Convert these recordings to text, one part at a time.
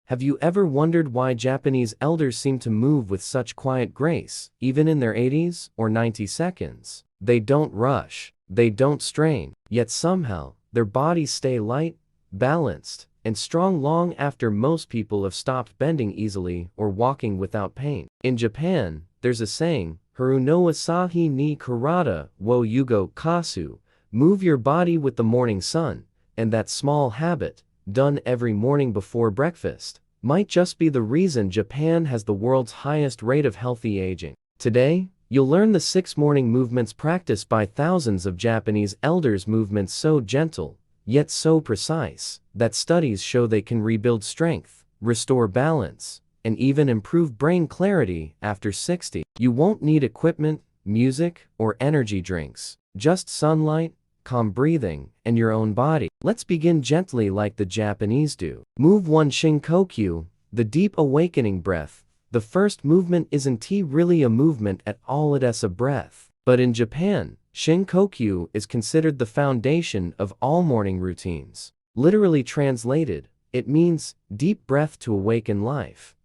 Have you ever wondered why Japanese elders seem to move with such quiet grace, even in their 80s or 90 seconds? They don't rush, they don't strain, yet somehow, their bodies stay light, balanced, and strong long after most people have stopped bending easily or walking without pain. In Japan, there's a saying, Haru no asahi ni karada wo yugo kasu, move your body with the morning sun, and that small habit, done every morning before breakfast, might just be the reason Japan has the world's highest rate of healthy aging. Today, you'll learn the 6 morning movements practiced by thousands of Japanese elders, movements so gentle, yet so precise, that studies show they can rebuild strength, restore balance, and even improve brain clarity after 60. You won't need equipment, music, or energy drinks, just sunlight, calm breathing, and your own body. Let's begin gently like the Japanese do. Move 1. Shinkokyu, the deep awakening breath. The first movement isn't really a movement at all, it's a breath. But in Japan, Shinkokyu is considered the foundation of all morning routines. Literally translated, it means deep breath to awaken life.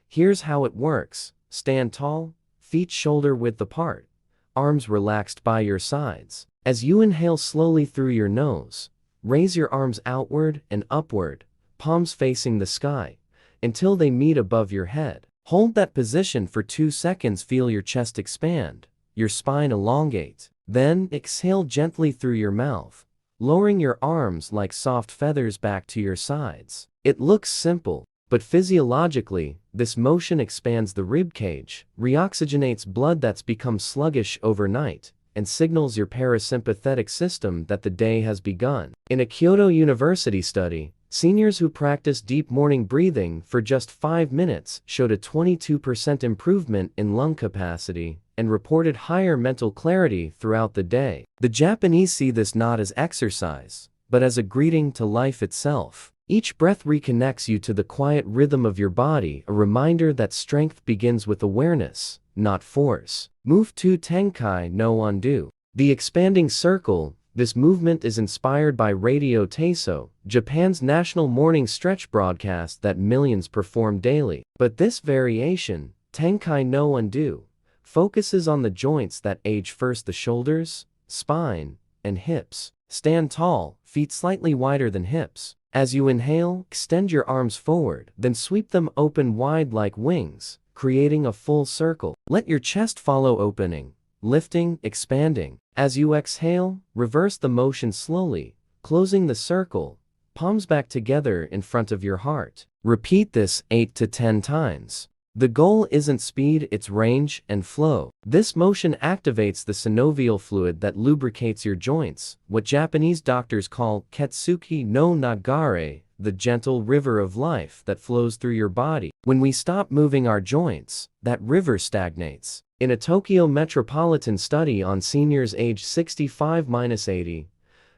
Here's how it works. Stand tall, feet shoulder-width apart, arms relaxed by your sides. As you inhale slowly through your nose, raise your arms outward and upward, palms facing the sky, until they meet above your head. Hold that position for 2 seconds. Feel your chest expand, your spine elongate. Then, exhale gently through your mouth, lowering your arms like soft feathers back to your sides. It looks simple, but physiologically, this motion expands the ribcage, reoxygenates blood that's become sluggish overnight, and signals your parasympathetic system that the day has begun. In a Kyoto University study, seniors who practiced deep morning breathing for just 5 minutes showed a 22% improvement in lung capacity and reported higher mental clarity throughout the day. The Japanese see this not as exercise, but as a greeting to life itself. Each breath reconnects you to the quiet rhythm of your body, a reminder that strength begins with awareness, not force. Move 2. Tenkai no Undo, the expanding circle. This movement is inspired by Radio Taiso, Japan's national morning stretch broadcast that millions perform daily. But this variation, Tenkai no Undo, focuses on the joints that age first: the shoulders, spine, and hips. Stand tall, feet slightly wider than hips. As you inhale, extend your arms forward, then sweep them open wide like wings, creating a full circle. Let your chest follow, opening, lifting, expanding. As you exhale, reverse the motion slowly, closing the circle, palms back together in front of your heart. Repeat this 8 to 10 times. The goal isn't speed, it's range and flow. This motion activates the synovial fluid that lubricates your joints, what Japanese doctors call ketsuki no nagare, the gentle river of life that flows through your body. When we stop moving our joints, that river stagnates. In a Tokyo metropolitan study on seniors aged 65-80,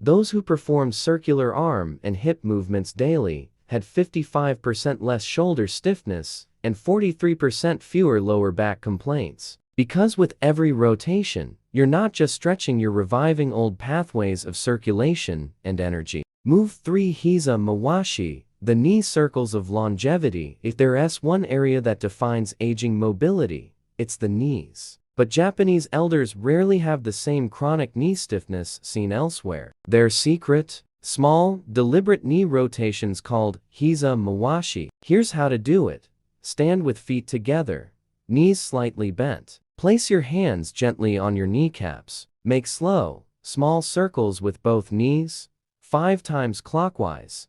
those who performed circular arm and hip movements daily had 55% less shoulder stiffness and 43% fewer lower back complaints. Because with every rotation, you're not just stretching, you're reviving old pathways of circulation and energy. Move 3. Hiza Mawashi, the knee circles of longevity. If there's one area that defines aging mobility, it's the knees. But Japanese elders rarely have the same chronic knee stiffness seen elsewhere. Their secret? Small, deliberate knee rotations called Hiza Mawashi. Here's how to do it. Stand with feet together, knees slightly bent. Place your hands gently on your kneecaps. Make slow, small circles with both knees, 5 times clockwise,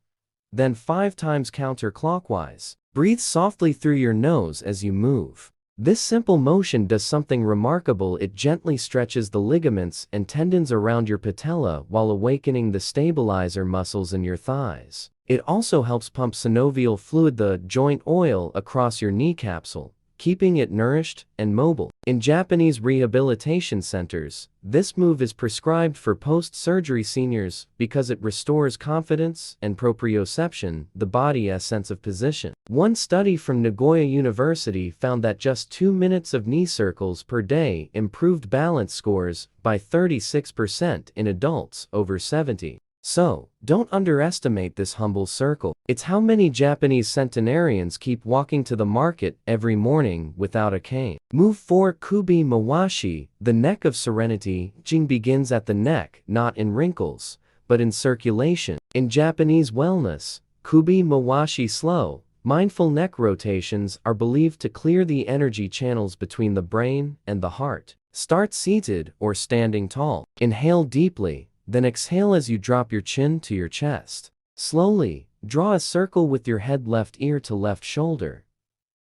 then 5 times counterclockwise. Breathe softly through your nose as you move. This simple motion does something remarkable. It gently stretches the ligaments and tendons around your patella while awakening the stabilizer muscles in your thighs. It also helps pump synovial fluid, the joint oil, across your knee capsule, keeping it nourished and mobile. In Japanese rehabilitation centers, this move is prescribed for post-surgery seniors because it restores confidence and proprioception, the body's sense of position. One study from Nagoya University found that just 2 minutes of knee circles per day improved balance scores by 36% in adults over 70. So, don't underestimate this humble circle. It's how many Japanese centenarians keep walking to the market every morning without a cane. Move 4 Kubi Mawashi, the neck of serenity. Jing begins at the neck, not in wrinkles, but in circulation. In Japanese wellness, Kubi Mawashi slow, mindful neck rotations are believed to clear the energy channels between the brain and the heart. Start seated or standing tall. Inhale deeply. Then exhale as you drop your chin to your chest. Slowly, draw a circle with your head left ear to left shoulder.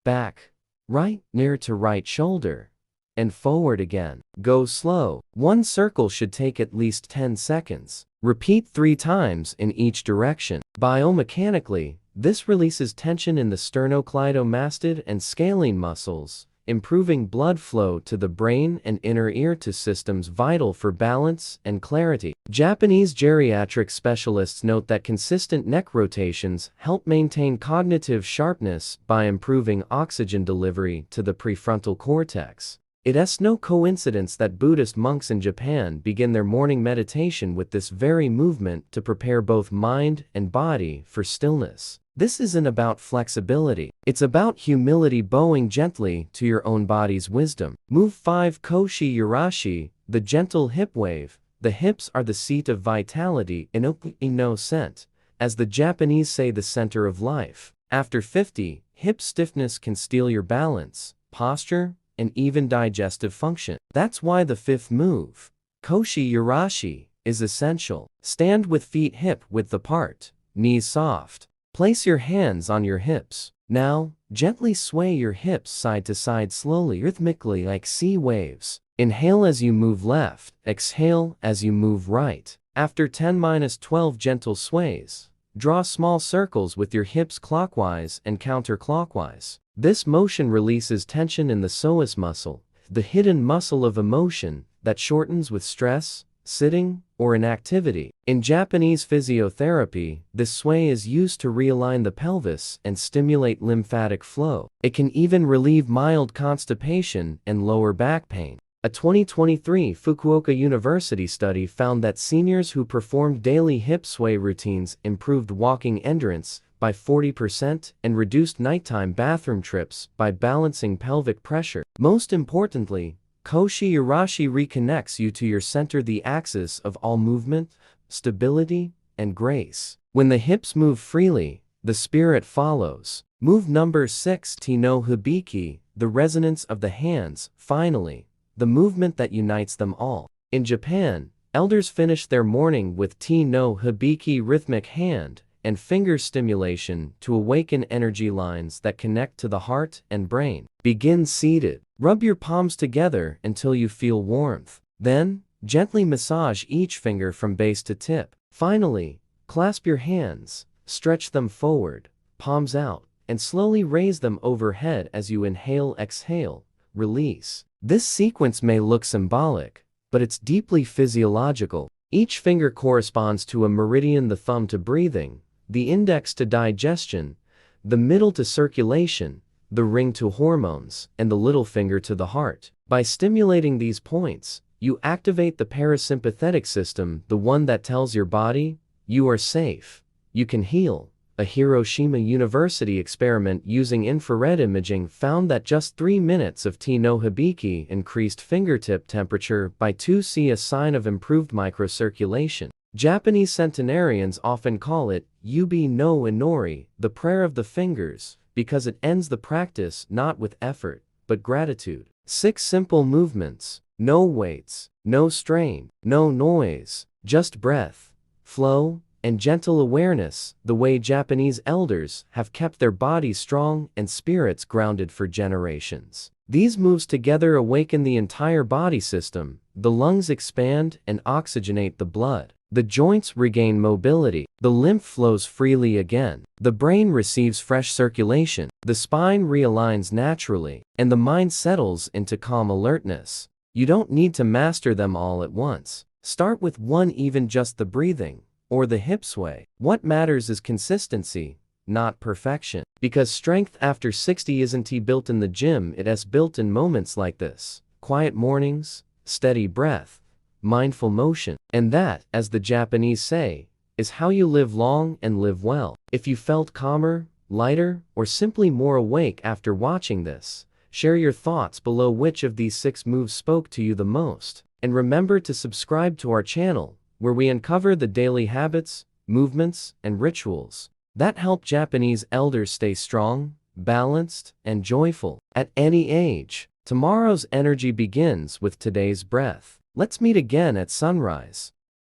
Back, right ear to right shoulder. And forward again. Go slow. One circle should take at least 10 seconds. Repeat 3 times in each direction. Biomechanically, this releases tension in the sternocleidomastid and scalene muscles, improving blood flow to the brain and inner ear to systems vital for balance and clarity. Japanese geriatric specialists note that consistent neck rotations help maintain cognitive sharpness by improving oxygen delivery to the prefrontal cortex. It's no coincidence that Buddhist monks in Japan begin their morning meditation with this very movement to prepare both mind and body for stillness. This isn't about flexibility. It's about humility, bowing gently to your own body's wisdom. Move 5 Koshi Yurashi, the gentle hip wave. The hips are the seat of vitality in Okinawa scent, as the Japanese say, the center of life. After 50, hip stiffness can steal your balance, posture, and even digestive function. That's why the 5th move, Koshi Yurashi, is essential. Stand with feet hip width apart, knees soft. Place your hands on your hips. Now, gently sway your hips side to side slowly, rhythmically like sea waves. Inhale as you move left, exhale as you move right. After 10-12 gentle sways, draw small circles with your hips clockwise and counterclockwise. This motion releases tension in the psoas muscle, the hidden muscle of emotion that shortens with stress, sitting, or inactivity. In Japanese physiotherapy, this sway is used to realign the pelvis and stimulate lymphatic flow. It can even relieve mild constipation and lower back pain. A 2023 Fukuoka University study found that seniors who performed daily hip sway routines improved walking endurance by 40% and reduced nighttime bathroom trips by balancing pelvic pressure. Most importantly, Koshi Yurashi reconnects you to your center, the axis of all movement, stability, and grace. When the hips move freely, the spirit follows. Move number 6 Te no Hibiki, the resonance of the hands. Finally, the movement that unites them all. In Japan, elders finish their morning with Te no Hibiki, rhythmic hand and finger stimulation to awaken energy lines that connect to the heart and brain. Begin seated. Rub your palms together until you feel warmth. Then, gently massage each finger from base to tip. Finally, clasp your hands, stretch them forward, palms out, and slowly raise them overhead as you inhale, exhale, release. This sequence may look symbolic, but it's deeply physiological. Each finger corresponds to a meridian: the thumb to breathing, the index to digestion, the middle to circulation, the ring to hormones, and the little finger to the heart. By stimulating these points, you activate the parasympathetic system, the one that tells your body, you are safe, you can heal. A Hiroshima University experiment using infrared imaging found that just 3 minutes of Te no Hibiki increased fingertip temperature by 2°C, a sign of improved microcirculation. Japanese centenarians often call it Yubi no Inori, the prayer of the fingers, because it ends the practice not with effort, but gratitude. 6 simple movements, no weights, no strain, no noise, just breath, flow, and gentle awareness, the way Japanese elders have kept their bodies strong and spirits grounded for generations. These moves together awaken the entire body system. The lungs expand and oxygenate the blood. The joints regain mobility. The lymph flows freely again. The brain receives fresh circulation. The spine realigns naturally, and the mind settles into calm alertness. You don't need to master them all at once. Start with one, even just the breathing or the hip sway. What matters is consistency, not perfection. Because strength after 60 isn't built in the gym, it's built in moments like this. Quiet mornings, steady breath, mindful motion. And that, as the Japanese say, is how you live long and live well. If you felt calmer, lighter, or simply more awake after watching this, share your thoughts below. Which of these 6 moves spoke to you the most? And remember to subscribe to our channel, where we uncover the daily habits, movements, and rituals that help Japanese elders stay strong, balanced, and joyful at any age. Tomorrow's energy begins with today's breath. Let's meet again at sunrise.